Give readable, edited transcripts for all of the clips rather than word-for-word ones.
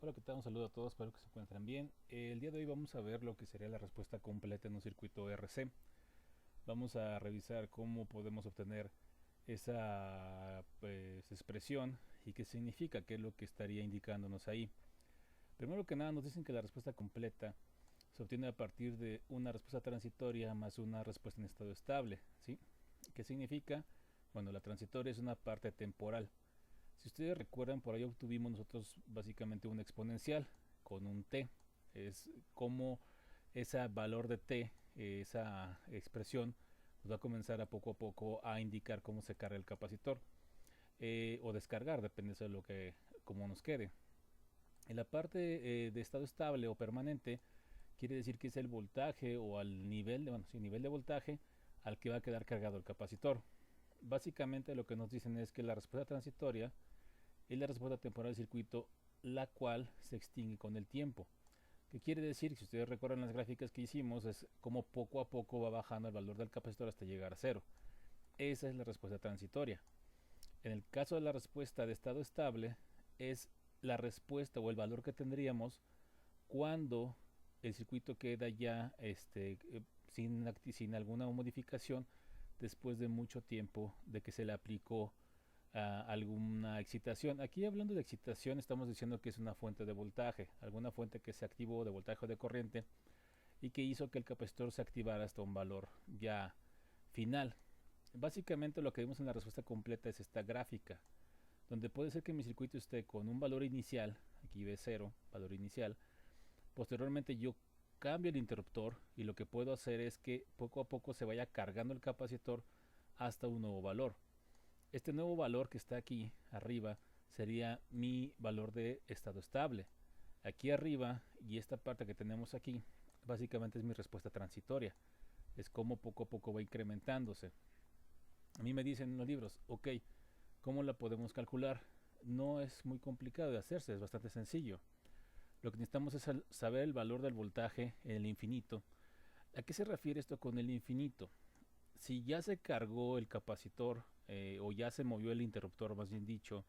Hola, ¿qué tal? Un saludo a todos, espero que se encuentren bien. El día de hoy vamos a ver lo que sería la respuesta completa en un circuito RC. Vamos a revisar cómo podemos obtener esa expresión y qué significa, qué es lo que estaría indicándonos ahí. Primero que nada nos dicen que la respuesta completa se obtiene a partir de una respuesta transitoria más una respuesta en estado estable, ¿sí? ¿Qué significa? Bueno, la transitoria es una parte temporal. Si ustedes recuerdan, por ahí obtuvimos nosotros básicamente una exponencial con un t. Es como ese valor de t, esa expresión, nos va a comenzar a poco a indicar cómo se carga el capacitor o descargar, depende de lo que, como nos quede. En la parte de estado estable o permanente, quiere decir que es el voltaje o al nivel de, bueno, sí, nivel de voltaje al que va a quedar cargado el capacitor. Básicamente lo que nos dicen es que la respuesta transitoria es la respuesta temporal del circuito, la cual se extingue con el tiempo. ¿Qué quiere decir? Si ustedes recuerdan las gráficas que hicimos, es como poco a poco va bajando el valor del capacitor hasta llegar a cero. Esa es la respuesta transitoria. En el caso de la respuesta de estado estable, es la respuesta o el valor que tendríamos cuando el circuito queda ya sin alguna modificación después de mucho tiempo de que se le aplicó alguna excitación. Aquí hablando de excitación estamos diciendo que es una fuente de voltaje, alguna fuente que se activó de voltaje o de corriente y que hizo que el capacitor se activara hasta un valor ya final. Básicamente lo que vimos en la respuesta completa es esta gráfica, donde puede ser que mi circuito esté con un valor inicial, aquí ve 0, valor inicial. Posteriormente yo cambio el interruptor y lo que puedo hacer es que poco a poco se vaya cargando el capacitor hasta un nuevo valor. Este nuevo valor que está aquí arriba sería mi valor de estado estable. Aquí arriba y esta parte que tenemos aquí básicamente es mi respuesta transitoria. Es como poco a poco va incrementándose. A mí me dicen en los libros, ok, ¿cómo la podemos calcular? No es muy complicado de hacerse, es bastante sencillo. Lo que necesitamos es saber el valor del voltaje en el infinito. ¿A qué se refiere esto con el infinito? Si ya se cargó el capacitor o ya se movió el interruptor, más bien dicho,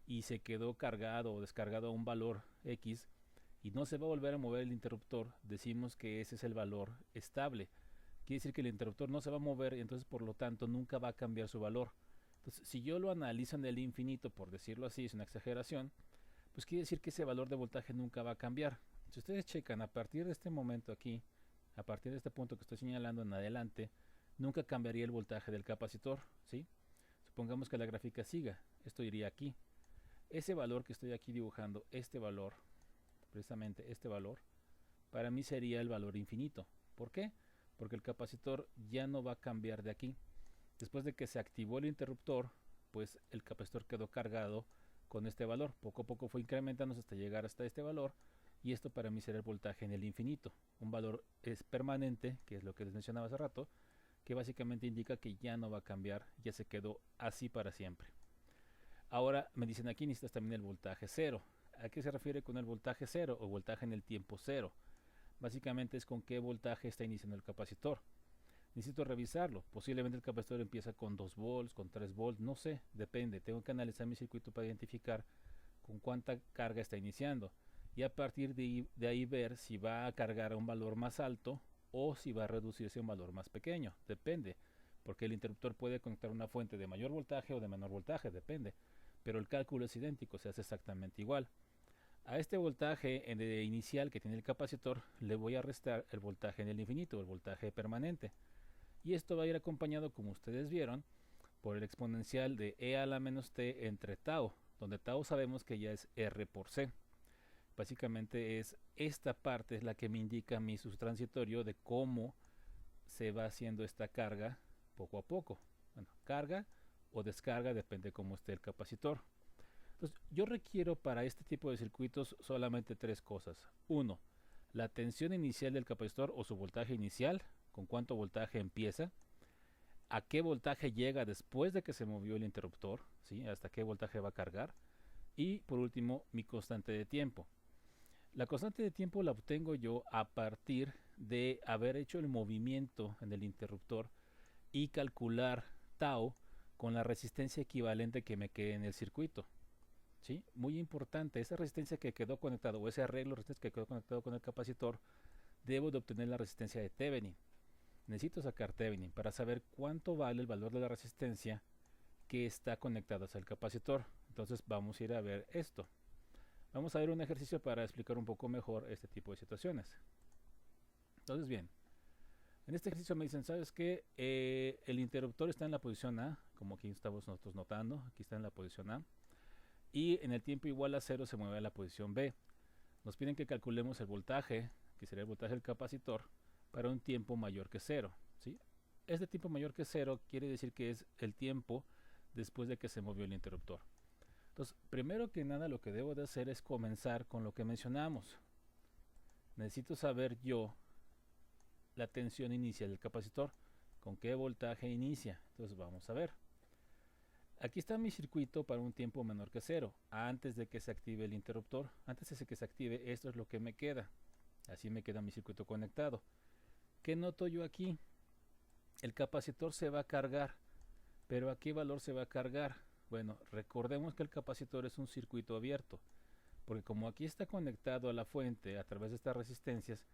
y se quedó cargado o descargado a un valor X y no se va a volver a mover el interruptor, decimos que ese es el valor estable. Quiere decir que el interruptor no se va a mover y entonces por lo tanto nunca va a cambiar su valor. Entonces, si yo lo analizo en el infinito, por decirlo así, es una exageración, pues quiere decir que ese valor de voltaje nunca va a cambiar. Si ustedes checan a partir de este momento aquí, a partir de este punto que estoy señalando en adelante, nunca cambiaría el voltaje del capacitor, ¿sí? Supongamos que la gráfica siga, esto iría aquí. Ese valor que estoy aquí dibujando, este valor, precisamente este valor, para mí sería el valor infinito. ¿Por qué? Porque el capacitor ya no va a cambiar de aquí. Después de que se activó el interruptor, pues el capacitor quedó cargado con este valor. Poco a poco fue incrementándose hasta llegar hasta este valor y esto para mí será el voltaje en el infinito. Un valor es permanente, que es lo que les mencionaba hace rato, que básicamente indica que ya no va a cambiar, ya se quedó así para siempre. Ahora me dicen aquí necesitas también el voltaje cero. ¿A qué se refiere con el voltaje cero o voltaje en el tiempo cero? Básicamente es con qué voltaje está iniciando el capacitor. Necesito revisarlo. Posiblemente el capacitor empieza con 2 volts, con 3 volts, no sé, depende. Tengo que analizar mi circuito para identificar con cuánta carga está iniciando. Y a partir de ahí ver si va a cargar a un valor más alto o si va a reducirse a un valor más pequeño. Depende. Porque el interruptor puede conectar una fuente de mayor voltaje o de menor voltaje, depende. Pero el cálculo es idéntico, se hace exactamente igual. A este voltaje inicial que tiene el capacitor le voy a restar el voltaje en el infinito, el voltaje permanente. Y esto va a ir acompañado, como ustedes vieron, por el exponencial de e a la menos t entre tau, donde tau sabemos que ya es r por c. Básicamente es esta parte es la que me indica mi subtransitorio de cómo se va haciendo esta carga poco a poco. Bueno, carga o descarga, depende cómo esté el capacitor. Entonces, yo requiero para este tipo de circuitos solamente tres cosas. Uno, la tensión inicial del capacitor o su voltaje inicial, con cuánto voltaje empieza, a qué voltaje llega después de que se movió el interruptor, ¿sí? Hasta qué voltaje va a cargar, y por último mi constante de tiempo. La constante de tiempo la obtengo yo a partir de haber hecho el movimiento en el interruptor y calcular tau con la resistencia equivalente que me quede en el circuito. ¿sí? Muy importante, esa resistencia que quedó conectado o ese arreglo de resistencia que quedó conectado con el capacitor, debo de obtener la resistencia de Thevenin. Necesito sacar Thevenin para saber cuánto vale el valor de la resistencia que está conectada hacia el capacitor. Entonces vamos a ir a ver esto. Vamos a ver un ejercicio para explicar un poco mejor este tipo de situaciones. Entonces bien, en este ejercicio me dicen, ¿sabes qué? El interruptor está en la posición A, como aquí estamos nosotros notando, aquí está en la posición A, y en el tiempo igual a 0 se mueve a la posición B. Nos piden que calculemos el voltaje, que sería el voltaje del capacitor, para un tiempo mayor que 0, ¿sí? Este tiempo mayor que 0 quiere decir que es el tiempo después de que se movió el interruptor. Entonces, primero que nada lo que debo de hacer es comenzar con lo que mencionamos. Necesito saber yo la tensión inicial del capacitor, con qué voltaje inicia. Entonces vamos a ver. Aquí está mi circuito para un tiempo menor que 0, antes de que se active el interruptor. Antes de que se active, esto es lo que me queda. Así me queda mi circuito conectado. ¿Qué noto yo aquí? El capacitor se va a cargar, pero ¿a qué valor se va a cargar? Bueno, recordemos que el capacitor es un circuito abierto, porque como aquí está conectado a la fuente a través de estas resistencias,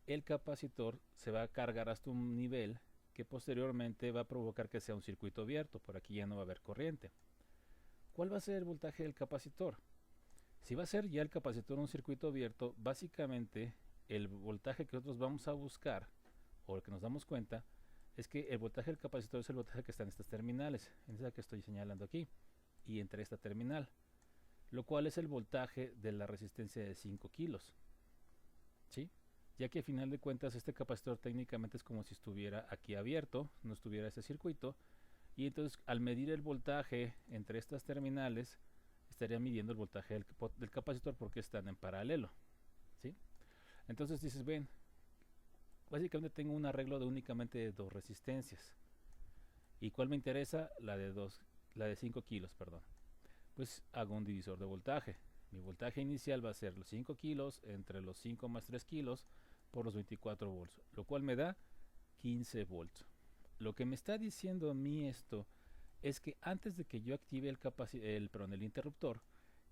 el capacitor se va a cargar hasta un nivel que posteriormente va a provocar que sea un circuito abierto. Por aquí ya no va a haber corriente. ¿Cuál va a ser el voltaje del capacitor? Si va a ser ya el capacitor un circuito abierto, básicamente el voltaje que nosotros vamos a buscar, o lo que nos damos cuenta, es que el voltaje del capacitor es el voltaje que está en estas terminales, en esa que estoy señalando aquí, y entre esta terminal, lo cual es el voltaje de la resistencia de 5 kilos, ¿sí? Ya que a final de cuentas este capacitor técnicamente es como si estuviera aquí abierto, no estuviera ese circuito, y entonces al medir el voltaje entre estas terminales, estaría midiendo el voltaje del capacitor porque están en paralelo, ¿sí? Entonces dices, ven, básicamente tengo un arreglo de únicamente de dos resistencias. ¿Y cuál me interesa? La de 5 kilos, perdón. Pues hago un divisor de voltaje. Mi voltaje inicial va a ser los 5 kilos entre los 5 más 3 kilos por los 24 volts, lo cual me da 15 volts. Lo que me está diciendo a mí esto es que antes de que yo active el interruptor,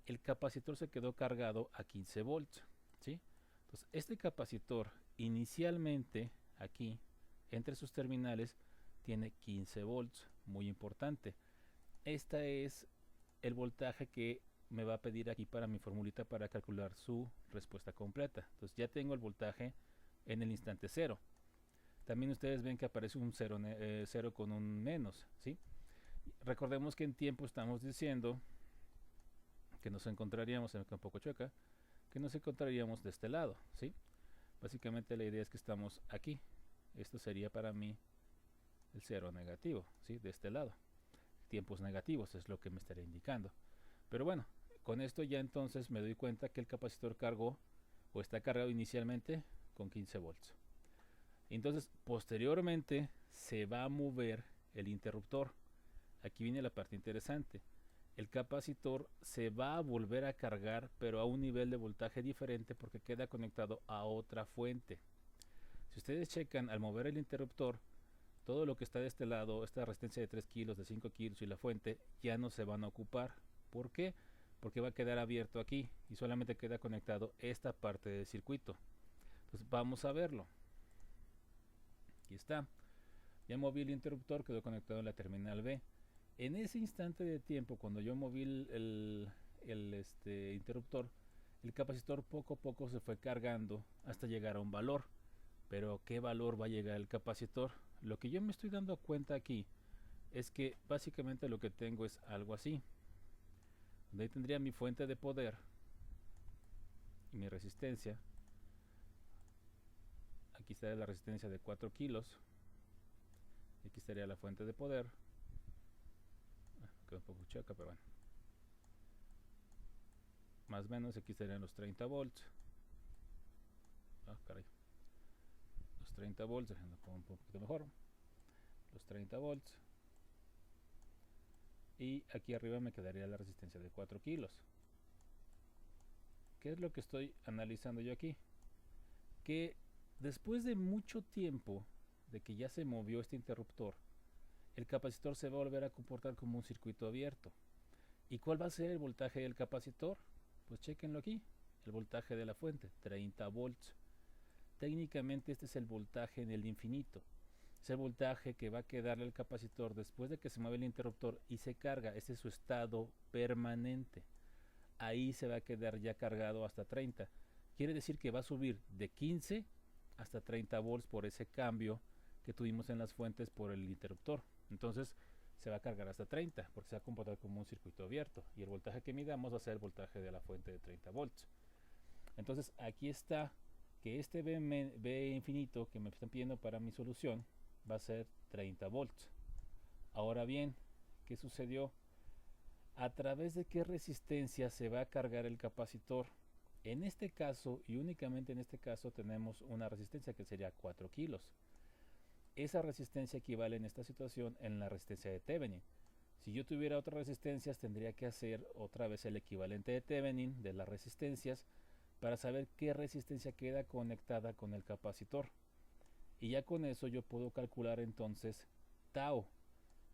el capacitor se quedó cargado a 15 volts, ¿sí? Entonces, este capacitor inicialmente aquí, entre sus terminales, tiene 15 volts, muy importante. Este es el voltaje que me va a pedir aquí para mi formulita para calcular su respuesta completa. Entonces ya tengo el voltaje en el instante 0. También ustedes ven que aparece un 0 con un menos, ¿sí? Recordemos que en tiempo estamos diciendo que nos encontraríamos en el campo Cochueca, que nos encontraríamos de este lado, ¿sí? Básicamente la idea es que estamos aquí. Esto sería para mí el 0 negativo, ¿sí? De este lado. Tiempos negativos es lo que me estaría indicando. Pero bueno, con esto ya entonces me doy cuenta que el capacitor cargó o está cargado inicialmente con 15 volts. Entonces, posteriormente se va a mover el interruptor. Aquí viene la parte interesante. El capacitor se va a volver a cargar, pero a un nivel de voltaje diferente porque queda conectado a otra fuente. Si ustedes checan al mover el interruptor, todo lo que está de este lado, esta resistencia de 3 kilos, de 5 kilos y la fuente, ya no se van a ocupar. ¿Por qué? Porque va a quedar abierto aquí y solamente queda conectado esta parte del circuito. Entonces vamos a verlo. Aquí está. Ya moví el interruptor, quedó conectado en la terminal B. En ese instante de tiempo, cuando yo moví el interruptor, el capacitor poco a poco se fue cargando hasta llegar a un valor. Pero ¿qué valor va a llegar el capacitor? Lo que yo me estoy dando cuenta aquí es que básicamente lo que tengo es algo así. Donde ahí tendría mi fuente de poder y mi resistencia. Aquí estaría la resistencia de 4 kilos. Y aquí estaría la fuente de poder. Queda un poco chaca, pero bueno. Más o menos aquí estarían los 30 volts. Ah, caray. Los 30 volts, dejando un poquito mejor. Los 30 volts. Y aquí arriba me quedaría la resistencia de 4 kilos. ¿Qué es lo que estoy analizando yo aquí? Que después de mucho tiempo de que ya se movió este interruptor, el capacitor se va a volver a comportar como un circuito abierto. ¿Y cuál va a ser el voltaje del capacitor? Pues chequenlo aquí, el voltaje de la fuente, 30 volts. Técnicamente este es el voltaje en el infinito. Es el voltaje que va a quedarle al capacitor después de que se mueve el interruptor y se carga. Este es su estado permanente. Ahí se va a quedar ya cargado hasta 30. Quiere decir que va a subir de 15 hasta 30 volts por ese cambio que tuvimos en las fuentes por el interruptor. Entonces se va a cargar hasta 30 porque se va a comportar como un circuito abierto y el voltaje que midamos va a ser el voltaje de la fuente de 30 volts. Entonces aquí está que este B infinito que me están pidiendo para mi solución va a ser 30 volts. Ahora bien, ¿qué sucedió? ¿A través de qué resistencia se va a cargar el capacitor? En este caso, y únicamente en este caso, tenemos una resistencia que sería 4 kilos. Esa resistencia equivale en esta situación en la resistencia de Thevenin. Si yo tuviera otras resistencias, tendría que hacer otra vez el equivalente de Thevenin de las resistencias para saber qué resistencia queda conectada con el capacitor. Y ya con eso yo puedo calcular entonces tau.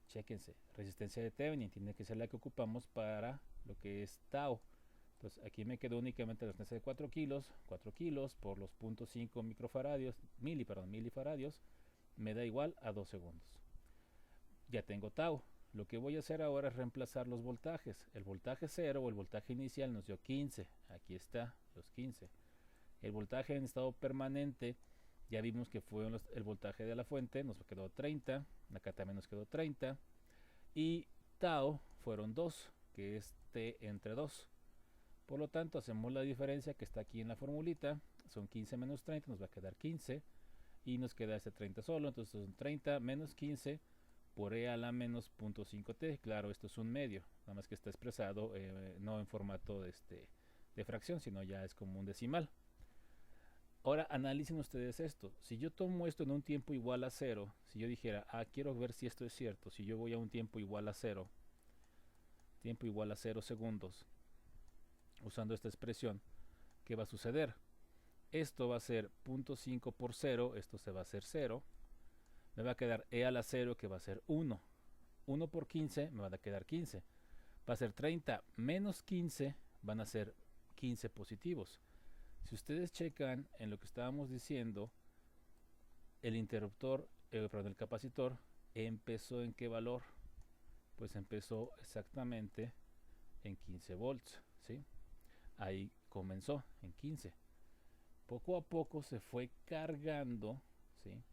Chéquense, resistencia de Thevenin tiene que ser la que ocupamos para lo que es tau. Entonces aquí me quedó únicamente la resistencia de 4 kilos por los 0.5 milifaradios, me da igual a 2 segundos. Ya tengo tau. Lo que voy a hacer ahora es reemplazar los voltajes. El voltaje 0 o el voltaje inicial nos dio 15. Aquí está, los 15. El voltaje en estado permanente, ya vimos que fue el voltaje de la fuente, nos quedó 30. Acá también nos quedó 30. Y tau fueron 2, que es T entre 2. Por lo tanto, hacemos la diferencia que está aquí en la formulita. Son 15 menos 30, nos va a quedar 15. Y nos queda este 30 solo. Entonces son 30 menos 15 por E a la menos 0.5T. Claro, esto es un medio. Nada más que está expresado no en formato de fracción, sino ya es como un decimal. Ahora analicen ustedes esto. Si yo tomo esto en un tiempo igual a 0, si yo dijera, quiero ver si esto es cierto, si yo voy a un tiempo igual a 0, tiempo igual a 0 segundos, usando esta expresión, ¿qué va a suceder? Esto va a ser 0.5 por 0, esto se va a hacer 0, me va a quedar E a la 0 que va a ser 1, 1 por 15 me va a quedar 15, va a ser 30 menos 15, van a ser 15 positivos. Si ustedes checan en lo que estábamos diciendo, el interruptor, perdón, el capacitor empezó en qué valor? Pues empezó exactamente en 15 volts, ¿sí? Ahí comenzó en 15. Poco a poco se fue cargando, ¿sí?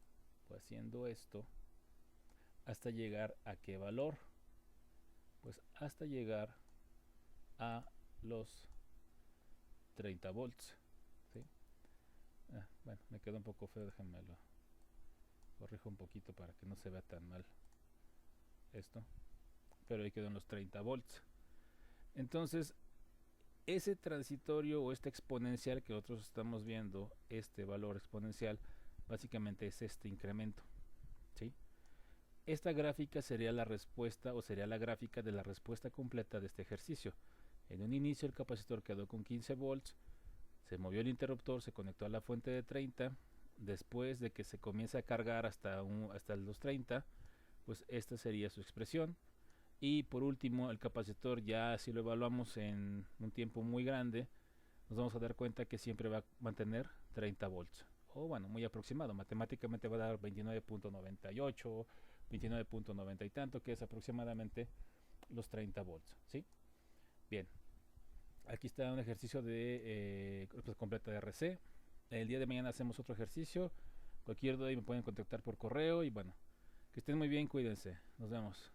Fue haciendo esto hasta llegar a qué valor? Pues hasta llegar a los 30 volts, ¿sí? Bueno, me quedó un poco feo, déjenme lo corrijo un poquito para que no se vea tan mal esto, pero ahí quedó en los 30 volts. Entonces ese transitorio o este exponencial que nosotros estamos viendo, este valor exponencial, básicamente es este incremento, ¿sí? Esta gráfica sería la respuesta o sería la gráfica de la respuesta completa de este ejercicio. En un inicio el capacitor quedó con 15 volts, se movió el interruptor, se conectó a la fuente de 30, después de que se comienza a cargar hasta los 30, pues esta sería su expresión. Y por último, el capacitor, ya si lo evaluamos en un tiempo muy grande, nos vamos a dar cuenta que siempre va a mantener 30 volts. O bueno, muy aproximado, matemáticamente va a dar 29.98, 29.90 y tanto, que es aproximadamente los 30 volts, ¿sí? Bien, aquí está un ejercicio de completa de RC. El día de mañana hacemos otro ejercicio. Cualquier duda me pueden contactar por correo y bueno, que estén muy bien, cuídense. Nos vemos.